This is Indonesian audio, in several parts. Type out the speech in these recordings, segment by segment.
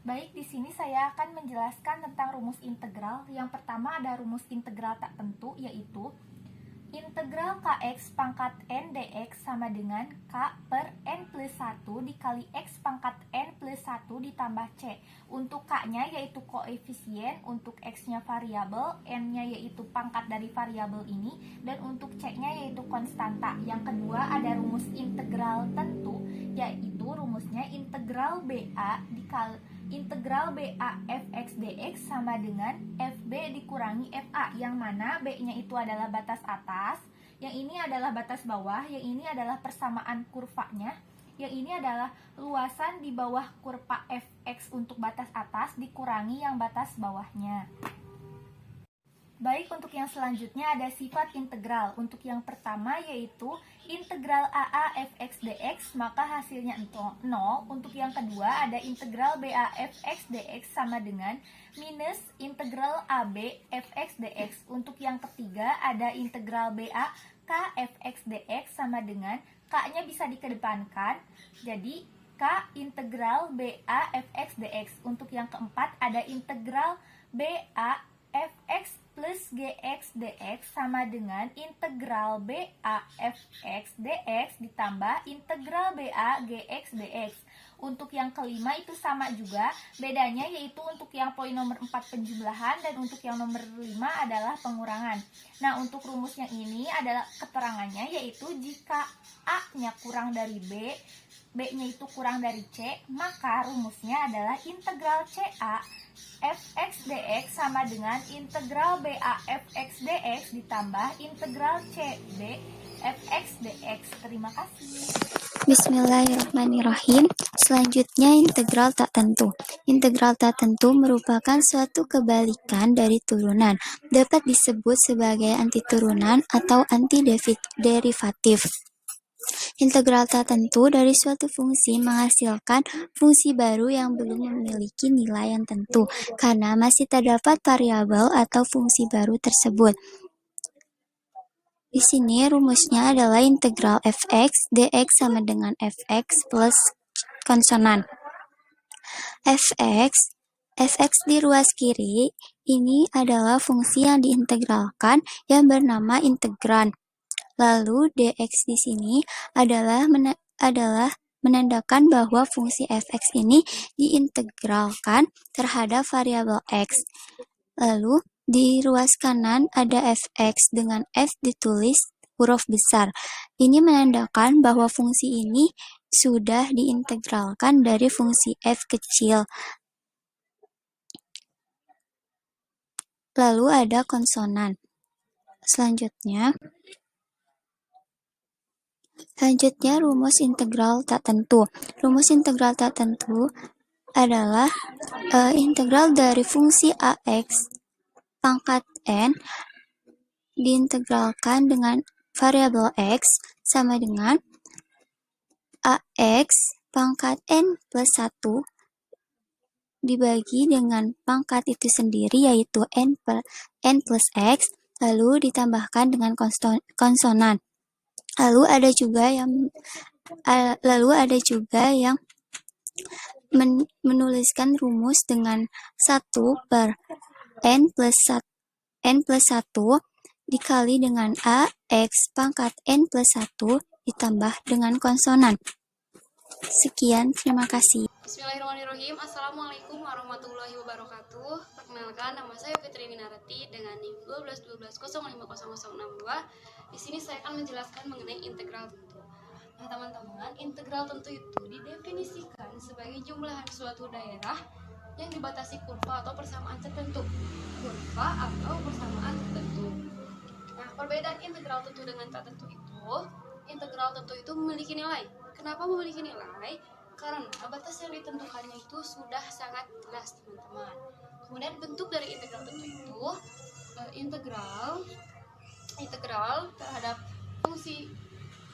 Baik, di sini saya akan menjelaskan tentang rumus integral. Yang pertama ada rumus integral tak tentu, yaitu integral kx pangkat n dx sama dengan k per n plus 1 dikali x pangkat n plus 1 ditambah c. Untuk k-nya yaitu koefisien, untuk x-nya variabel, n-nya yaitu pangkat dari variabel ini, dan untuk c-nya yaitu konstanta. Yang kedua ada rumus integral tentu, yaitu rumusnya integral BA fx dx sama dengan fb dikurangi fa, yang mana b-nya itu adalah batas atas, yang ini adalah batas bawah, yang ini adalah persamaan kurvanya, yang ini adalah luasan di bawah kurva fx untuk batas atas dikurangi yang batas bawahnya. Baik, untuk yang selanjutnya ada sifat integral. Untuk yang pertama yaitu integral AA fx dx, maka hasilnya 0. Untuk yang kedua ada integral BA fx dx sama dengan minus integral AB fx dx. Untuk yang ketiga ada integral BA k fx dx sama dengan k-nya bisa dikedepankan, jadi k integral BA fx dx. Untuk yang keempat ada integral BA fx plus gx dx sama dengan integral BA fx dx ditambah integral BA gx dx. Untuk yang kelima itu sama juga, bedanya yaitu untuk yang poin nomor 4 penjumlahan dan untuk yang nomor 5 adalah pengurangan. Nah, untuk rumus yang ini adalah keterangannya yaitu jika A-nya kurang dari B, B-nya itu kurang dari C, maka rumusnya adalah integral CA fx dx sama dengan integral BA fx dx ditambah integral CB fx dx. Terima kasih. Bismillahirrahmanirrahim. Selanjutnya integral tak tentu. Integral tak tentu merupakan suatu kebalikan dari turunan. Dapat disebut sebagai antiturunan atau antiderivatif. Integral tak tentu dari suatu fungsi menghasilkan fungsi baru yang belum memiliki nilai yang tentu, karena masih terdapat variabel atau fungsi baru tersebut. Di sini rumusnya adalah integral fx dx sama dengan fx plus konsonan. fx di ruas kiri ini adalah fungsi yang diintegralkan yang bernama integran. Lalu dx di sini adalah menandakan bahwa fungsi fx ini diintegralkan terhadap variabel x. Lalu di ruas kanan ada fx dengan f ditulis huruf besar. Ini menandakan bahwa fungsi ini sudah diintegralkan dari fungsi f kecil. Lalu ada konsonan. Selanjutnya rumus integral tak tentu. Rumus integral tak tentu adalah integral dari fungsi ax pangkat n diintegralkan dengan variabel x sama dengan ax pangkat n plus 1 dibagi dengan pangkat itu sendiri, yaitu n plus x, lalu ditambahkan dengan konsonan. Lalu ada juga yang menuliskan rumus dengan 1 per n plus 1 dikali dengan ax pangkat n plus 1 ditambah dengan konsonan. Sekian, terima kasih. Bismillahirrahmanirrahim. Assalamualaikum warahmatullahi wabarakatuh. Perkenalkan, nama saya Fitri Minarati dengan NIM 1212050062. Di sini saya akan menjelaskan mengenai integral tentu. Nah, teman-teman, integral tentu itu didefinisikan sebagai jumlahan suatu daerah yang dibatasi kurva atau persamaan tertentu. Kurva atau persamaan tertentu. Nah, perbedaan integral tentu dengan tak tentu itu, integral tentu itu memiliki nilai. Kenapa memiliki nilai? Karena batas yang ditentukannya itu sudah sangat jelas, teman-teman. Kemudian bentuk dari integral tentu itu integral terhadap fungsi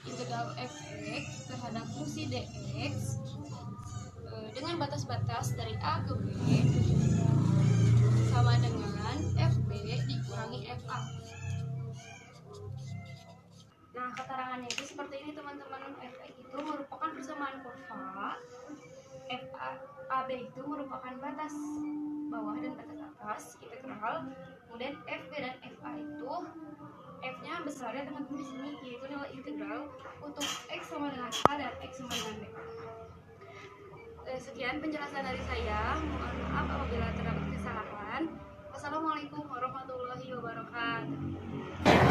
integral fx terhadap fungsi dx dengan batas-batas dari a ke b sama dengan fb dikurangi fa. Nah, keterangannya itu seperti ini, teman-teman. Fx itu merupakan persamaan kurva fa AB itu merupakan batas bawah dan batas atas integral. Kemudian FB dan FA itu F-nya besarnya teman-teman di sini, yaitu nilai integral untuk X sama dengan A dan X sama dengan B. Sekian penjelasan dari saya. Mohon maaf apabila terdapat kesalahan. Wassalamualaikum warahmatullahi wabarakatuh.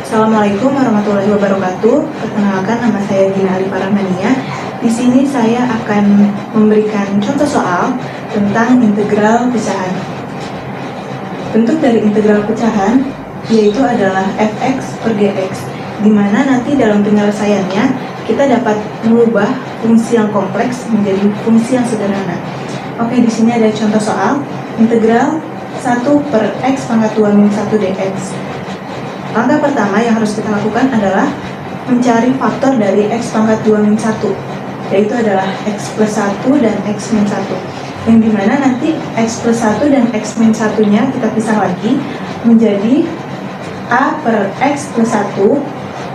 Assalamualaikum warahmatullahi wabarakatuh. Perkenalkan, nama saya Dina Alifa Rahmania. Di sini saya akan memberikan contoh soal tentang integral pecahan. Bentuk dari integral pecahan yaitu adalah fx per gx, di mana nanti dalam penyelesaiannya kita dapat mengubah fungsi yang kompleks menjadi fungsi yang sederhana. Oke, di sini ada contoh soal integral 1 per x pangkat 2 min 1 dx. Langkah pertama yang harus kita lakukan adalah mencari faktor dari x pangkat 2 min 1, yaitu adalah x plus 1 dan x min 1. Yang dimana nanti x plus 1 dan x min 1-nya kita pisah lagi menjadi a per x plus 1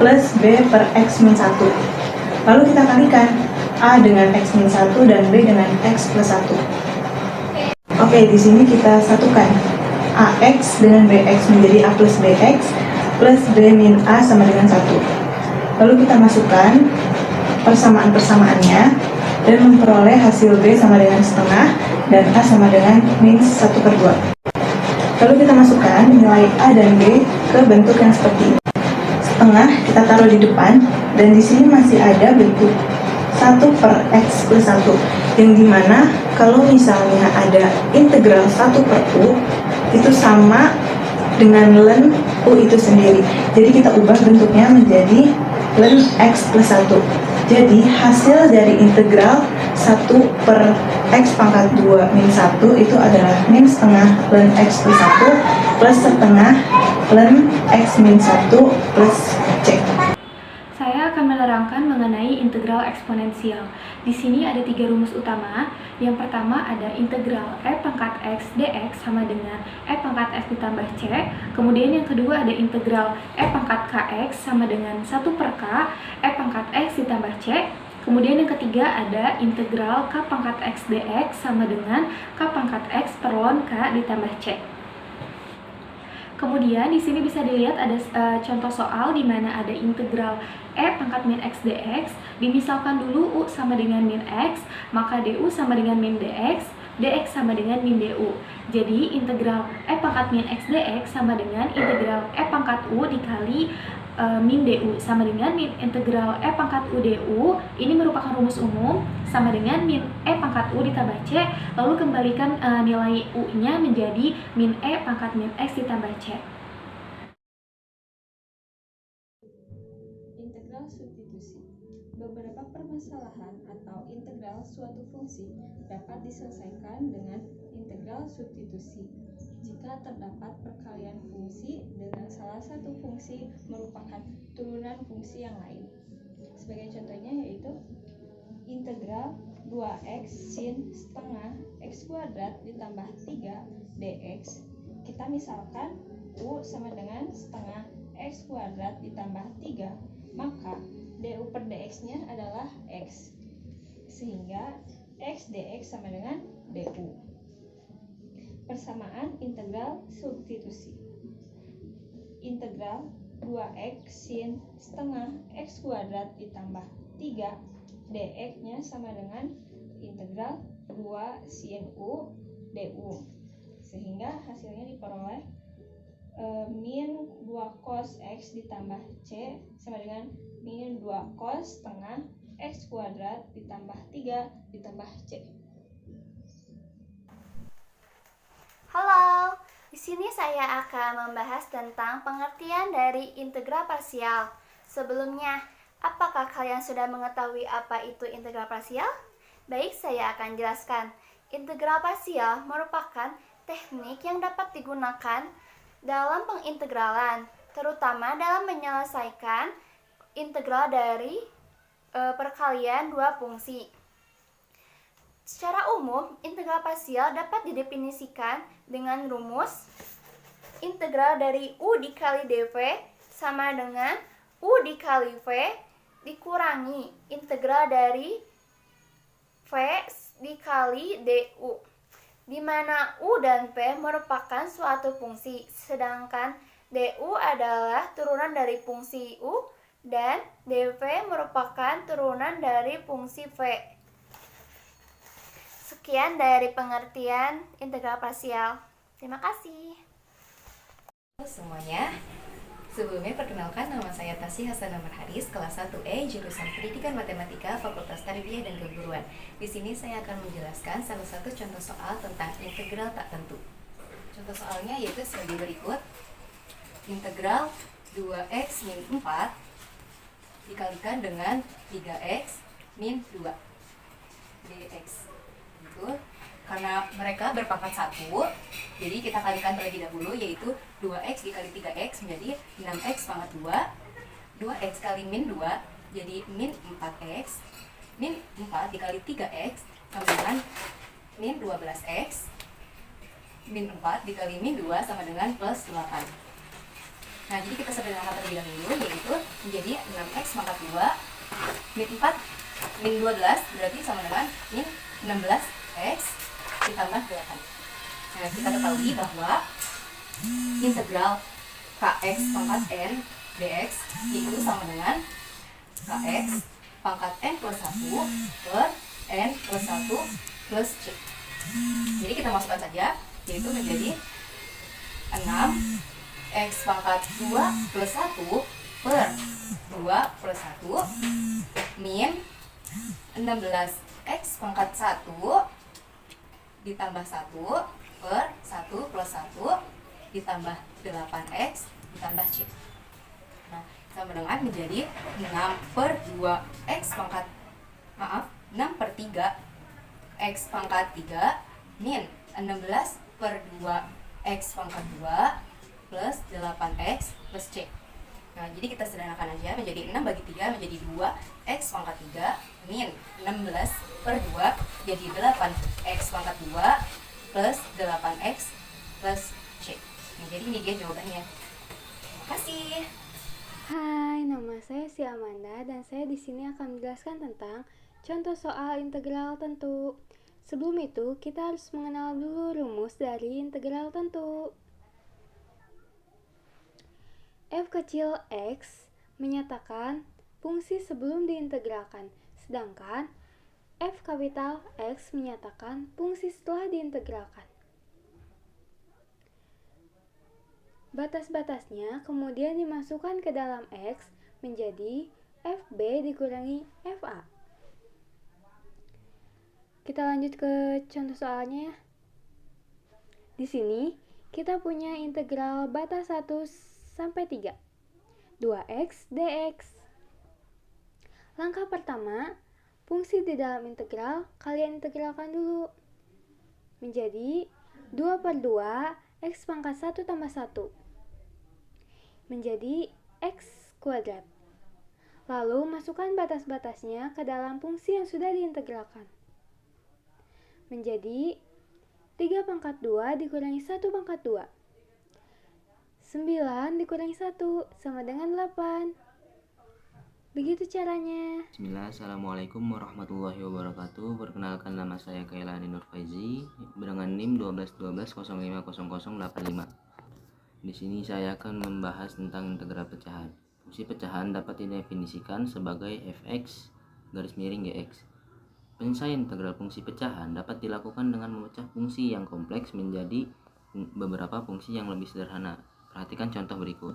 plus b per x min 1. Lalu kita kalikan a dengan x min 1 dan b dengan x plus 1. Oke, di sini kita satukan ax dengan bx menjadi a plus bx plus b min a sama dengan 1. Lalu kita masukkan persamaan-persamaannya dan memperoleh hasil b sama dengan setengah dan a sama dengan min 1/2. Lalu kita masukkan nilai a dan b ke bentuk yang seperti ini. Setengah kita taruh di depan, dan di sini masih ada bentuk 1 per x plus 1, yang dimana kalau misalnya ada integral 1 per u, itu sama dengan ln u itu sendiri. Jadi kita ubah bentuknya menjadi ln x plus 1. Jadi hasil dari integral 1 per x pangkat 2 min 1 itu adalah min setengah ln x plus 1 plus setengah ln x min 1 plus c. Saya akan menerangkan mengenai integral eksponensial. Di sini ada 3 rumus utama. Yang pertama ada integral e pangkat x dx sama dengan e pangkat x ditambah c. Kemudian yang kedua ada integral e pangkat kx sama dengan 1 per k e pangkat x ditambah c. Kemudian yang ketiga ada integral k pangkat x dx sama dengan k pangkat x per ln k ditambah c. Kemudian di sini bisa dilihat ada contoh soal di mana ada integral e pangkat min x dx. Dimisalkan dulu u sama dengan min x, maka du sama dengan min dx, dx sama dengan min du. Jadi integral e pangkat min x dx sama dengan integral e pangkat u dikali min du sama dengan min integral e pangkat u du. Ini merupakan rumus umum sama dengan min e pangkat u ditambah c. Lalu kembalikan nilai u-nya menjadi min e pangkat min x ditambah c. Integral substitusi. Beberapa permasalahan atau integral suatu fungsi dapat diselesaikan dengan integral substitusi jika terdapat perkalian fungsi dengan salah satu fungsi merupakan turunan fungsi yang lain. Sebagai contohnya yaitu integral 2x sin setengah x kuadrat ditambah 3 dx. Kita misalkan u sama dengan setengah x kuadrat ditambah 3, maka du per dx-nya adalah x, sehingga x dx sama dengan du. Persamaan integral substitusi. Integral 2x sin setengah x kuadrat ditambah 3 dx-nya sama dengan integral 2 sin u du, sehingga hasilnya diperoleh min 2 cos x ditambah c sama dengan min 2 cos setengah x kuadrat ditambah 3 ditambah c. Halo, di sini saya akan membahas tentang pengertian dari integral parsial. Sebelumnya, apakah kalian sudah mengetahui apa itu integral parsial? Baik, saya akan jelaskan. Integral parsial merupakan teknik yang dapat digunakan dalam pengintegralan, terutama dalam menyelesaikan integral dari perkalian dua fungsi. Secara umum, integral parsial dapat didefinisikan dengan rumus integral dari u dikali dv sama dengan u dikali v dikurangi integral dari v dikali DU, di mana U dan P merupakan suatu fungsi, sedangkan DU adalah turunan dari fungsi U dan dV merupakan turunan dari fungsi V. Sekian dari pengertian integral parsial. Terima kasih. Halo semuanya, sebelumnya perkenalkan nama saya Tasih Hasanah Marharis, kelas 1E, jurusan Pendidikan Matematika, Fakultas Tarbiyah dan Keguruan. Di sini saya akan menjelaskan salah satu contoh soal tentang integral tak tentu. Contoh soalnya yaitu sebagai berikut. Integral 2x min 4 dikalikan dengan 3x min 2 dx. Gitu. Karena mereka berpangkat 1, jadi kita kalikan terlebih dahulu, yaitu 2x dikali 3x menjadi 6x pangkat 2. 2x kali min 2 jadi min 4x. Min 4 dikali 3x sama dengan min 12x. Min 4 dikali min 2 sama dengan plus 8. Nah, jadi kita sederhanakan terlebih dahulu, yaitu menjadi 6x pangkat 2 min 4 min 12 berarti sama dengan min 16x ditambah 8. Nah, kita ketahui bahwa integral kx pangkat n dx itu sama dengan kx pangkat n plus 1 per n plus 1 plus c. Jadi kita masukkan saja, yaitu menjadi 6x pangkat 2 plus 1 per 2 plus 1 min 16x pangkat 1 ditambah 1 per 1 plus 1 ditambah 8x ditambah c. Nah, sama dengan menjadi 6 per 2x pangkat 6 per 3 x pangkat 3 min 16 per 2x pangkat 2 plus 8x plus c. Nah, jadi kita sederhanakan aja, menjadi 6 bagi 3 menjadi 2x pangkat 3 min 16 per 2 jadi 8x pangkat 2 plus 8x plus c. Nah, jadi ini dia jawabannya. Terima kasih. Hai, nama saya Si Amanda dan saya di sini akan menjelaskan tentang contoh soal integral tentu. Sebelum itu, kita harus mengenal dulu rumus dari integral tentu. F kecil x menyatakan fungsi sebelum diintegralkan, sedangkan F kapital X menyatakan fungsi setelah diintegralkan. Batas-batasnya kemudian dimasukkan ke dalam X menjadi FB dikurangi FA. Kita lanjut ke contoh soalnya. Di sini kita punya integral batas 1 sampai 3, 2x dx. Langkah pertama, fungsi di dalam integral kalian integralkan dulu. Menjadi 2 per 2 x pangkat 1 tambah 1. Menjadi x kuadrat. Lalu masukkan batas-batasnya ke dalam fungsi yang sudah diintegralkan. Menjadi 3 pangkat 2 dikurangi 1 pangkat 2. 9 dikurangi 1 sama dengan 8. Begitu caranya. Bismillah, Assalamualaikum warahmatullahi wabarakatuh. Perkenalkan, nama saya Kailani Nur Faizi dengan NIM 1212050085. Di sini saya akan membahas tentang integral pecahan. Fungsi pecahan dapat didefinisikan sebagai fx garis miring gx. Penyelesaian integral fungsi pecahan dapat dilakukan dengan memecah fungsi yang kompleks menjadi beberapa fungsi yang lebih sederhana. Perhatikan contoh berikut.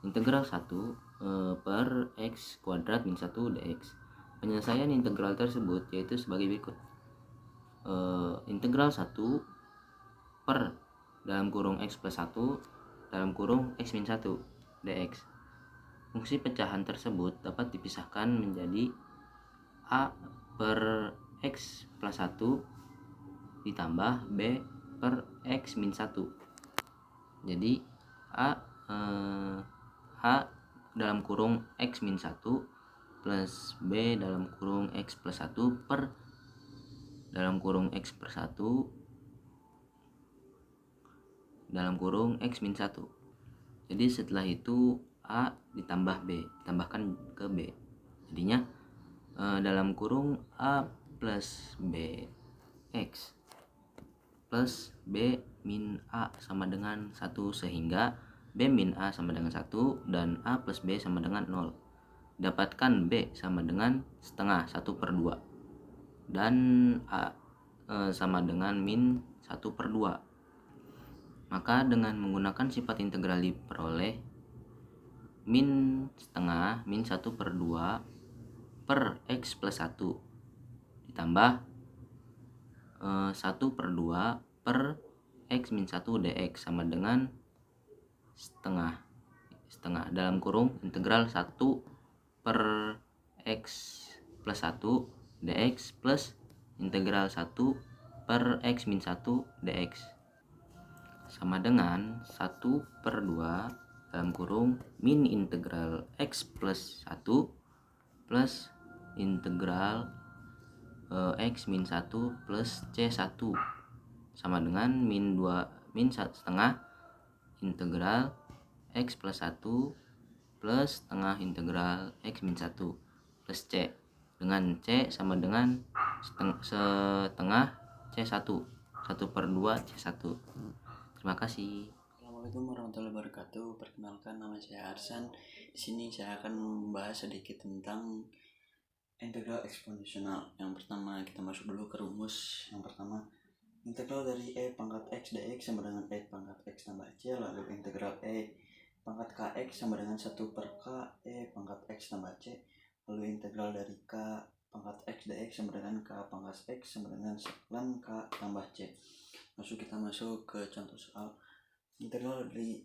Integral 1 per x kuadrat min 1 dx. Penyelesaian integral tersebut yaitu sebagai berikut. Integral 1 per dalam kurung x plus 1 dalam kurung x min 1 dx. Fungsi pecahan tersebut dapat dipisahkan menjadi a per x plus 1 ditambah b per x min 1. Jadi a dalam kurung x min 1 plus b dalam kurung x plus 1 per dalam kurung x per 1 dalam kurung x min 1. Jadi setelah itu a ditambah b, ditambahkan ke b. Jadinya dalam kurung a plus bx plus b min a sama dengan 1, sehingga b min a sama dengan 1 dan a plus b sama dengan 0. Dapatkan b sama dengan setengah 1/2 dan a sama dengan min 1/2. Maka dengan menggunakan sifat integral diperoleh min setengah min 1/2 per x plus 1 ditambah 1/2 per x min 1 dx sama dengan setengah dalam kurung integral 1 per x plus 1 dx plus integral 1 per x min 1 dx sama dengan 1/2 dalam kurung min integral x plus 1 plus integral x min 1 plus c1 sama dengan min setengah integral x plus 1 plus setengah integral x min 1 plus c, dengan c sama dengan setengah c1 1/2 c1. Terima kasih. Assalamualaikum warahmatullahi wabarakatuh. Perkenalkan, nama saya Arsan. Di sini saya akan membahas sedikit tentang integral eksponensial. Yang pertama, kita masuk dulu ke rumus. Yang pertama, integral dari e pangkat x dx sama dengan e pangkat x tambah c, lalu integral e pangkat kx sama dengan 1 per k e pangkat x tambah c, lalu integral dari k pangkat x dx sama dengan k pangkat x sama dengan seklan k tambah c. Kita masuk ke contoh soal. Integral dari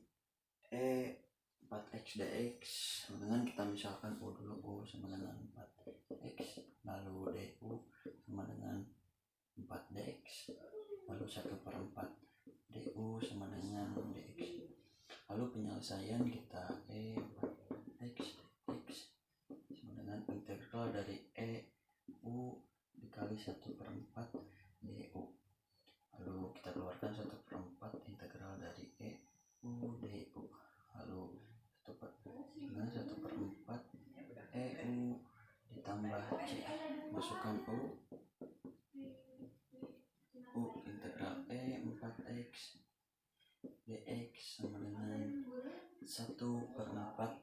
e 4x dx sama dengan, kita misalkan u dulu, u sama dengan 4x, lalu du sama dengan 4dx, lalu 1/4 du sama dengan dx. Lalu penyelesaian kita e 4x dx sama dengan integral dari e u dikali 1/4 du. Lalu kita keluarkan 1/4 integral dari e u du, lalu dengan 1/4 e u ditambah c, masukkan u integral e 4x dx sama dengan 1/4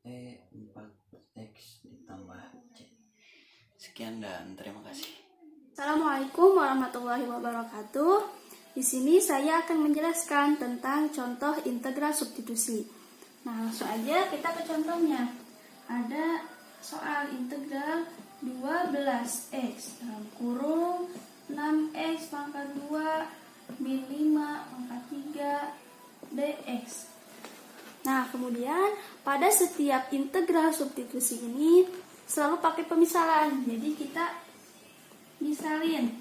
e 4x ditambah c. Sekian dan terima kasih. Assalamualaikum warahmatullahi wabarakatuh. Di sini saya akan menjelaskan tentang contoh integral substitusi. Nah, langsung aja kita ke contohnya. Ada soal integral 12x dalam kurung 6x pangkat 2 min 5 pangkat 3 dx. Nah, kemudian pada setiap integral substitusi ini selalu pakai pemisalan. Jadi kita misalin,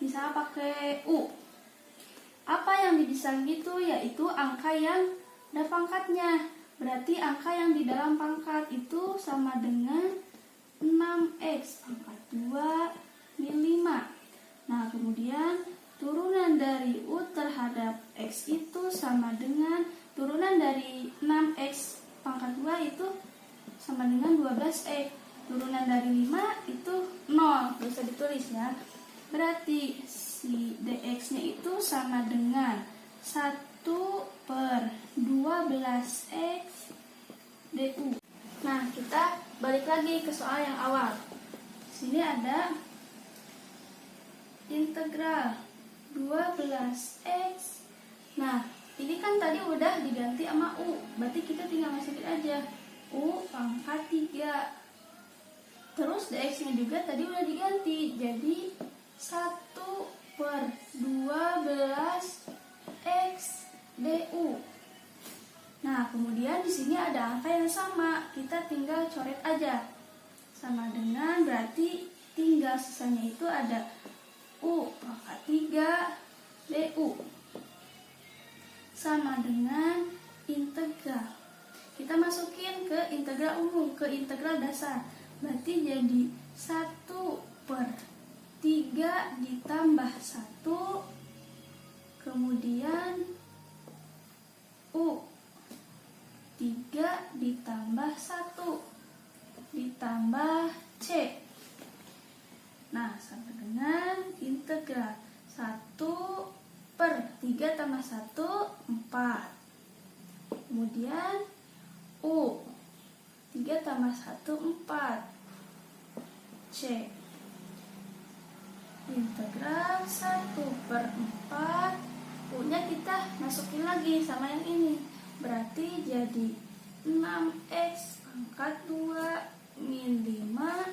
misalnya pakai u. Apa yang dipisahin itu yaitu angka yang ada pangkatnya. Berarti angka yang di dalam pangkat itu sama dengan 6x pangkat 2 min 5. Nah, kemudian turunan dari u terhadap x itu sama dengan turunan dari 6x pangkat 2 itu sama dengan 12x. Turunan dari 5 itu 0, bisa ditulis ya. Berarti si dx-nya itu sama dengan 1/12x du. Nah, kita balik lagi ke soal yang awal. Sini ada integral 12x. Nah, ini kan tadi udah diganti sama u, berarti kita tinggal masukin aja u pangkat 3. Terus dx-nya juga tadi udah diganti, jadi 1/12x du. Nah, kemudian di sini ada angka yang sama, kita tinggal coret aja. Sama dengan, berarti tinggal sisanya itu ada u pangkat 3 du. Sama dengan integral. Kita masukin ke integral umum, ke integral dasar. Berarti jadi 1/3 ditambah 1, kemudian u 3 ditambah 1 ditambah C. Nah, sama dengan integral 1/3 tambah 1, 4. Kemudian U, 3 tambah 1, 4. C, integral 1/4. U-nya kita masukin lagi sama yang ini. Berarti jadi 6X pangkat 2 min 5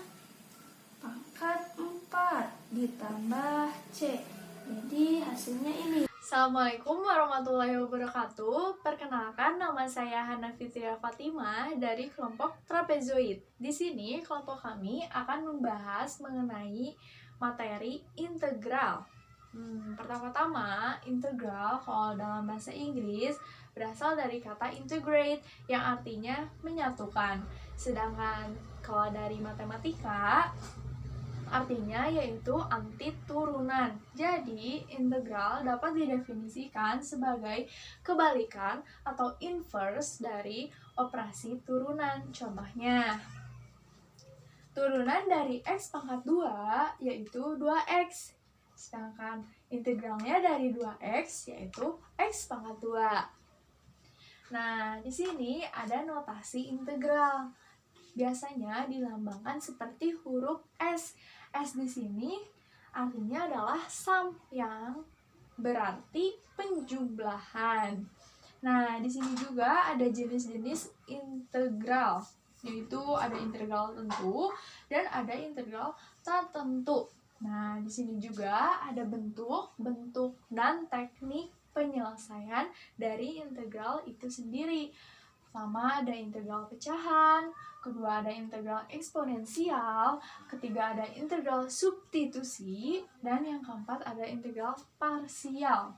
pangkat 4 ditambah C. Jadi hasilnya ini. Assalamualaikum warahmatullahi wabarakatuh. Perkenalkan, nama saya Hana Fitria Fatima dari kelompok trapezoid. Di sini kelompok kami akan membahas mengenai materi integral. Pertama-tama, integral kalau dalam bahasa Inggris berasal dari kata integrate yang artinya menyatukan. Sedangkan kalau dari matematika artinya yaitu anti turunan. Jadi, integral dapat didefinisikan sebagai kebalikan atau inverse dari operasi turunan. Contohnya, turunan dari X pangkat 2 yaitu 2X. Sedangkan integralnya dari 2X yaitu X pangkat 2. Nah, di sini ada notasi integral. Biasanya dilambangkan seperti huruf S. S di sini artinya adalah sum yang berarti penjumlahan. Nah, di sini juga ada jenis-jenis integral, yaitu ada integral tentu dan ada integral tak tentu. Nah, di sini juga ada bentuk dan teknik penyelesaian dari integral itu sendiri. Pertama ada integral pecahan, kedua ada integral eksponensial, ketiga ada integral substitusi, dan yang keempat ada integral parsial.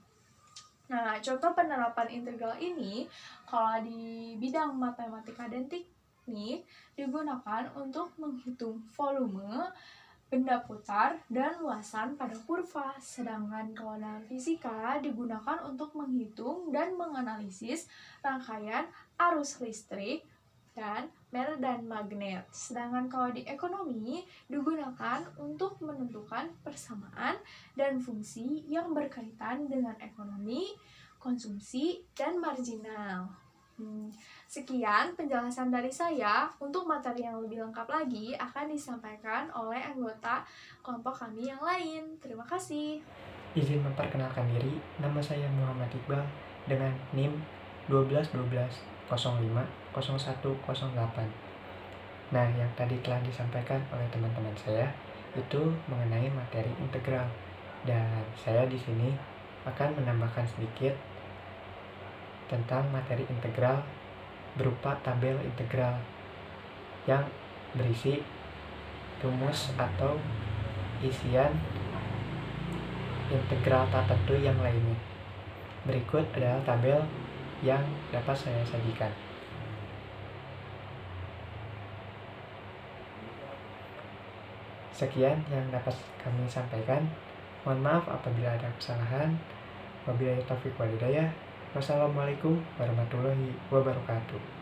Nah, contoh penerapan integral ini kalau di bidang matematika dan teknik digunakan untuk menghitung volume, benda putar, dan luasan pada kurva. Sedangkan kalau dalam fisika digunakan untuk menghitung dan menganalisis rangkaian arus listrik dan medan magnet. Sedangkan kalau di ekonomi digunakan untuk menentukan persamaan dan fungsi yang berkaitan dengan ekonomi, konsumsi, dan marginal. Sekian penjelasan dari saya. Untuk materi yang lebih lengkap lagi akan disampaikan oleh anggota kelompok kami yang lain. Terima kasih. Izin memperkenalkan diri, nama saya Muhammad Iqbal dengan NIM 12-12-05-01-08. Nah, yang tadi telah disampaikan oleh teman-teman saya itu mengenai materi integral, dan saya di sini akan menambahkan sedikit tentang materi integral berupa tabel integral yang berisi rumus atau isian integral tak tentu yang lainnya. Berikut adalah tabel yang dapat saya sajikan. Sekian yang dapat kami sampaikan. Mohon maaf apabila ada kesalahan. Wabillahi taufiq wal hidayah. Wassalamualaikum warahmatullahi wabarakatuh.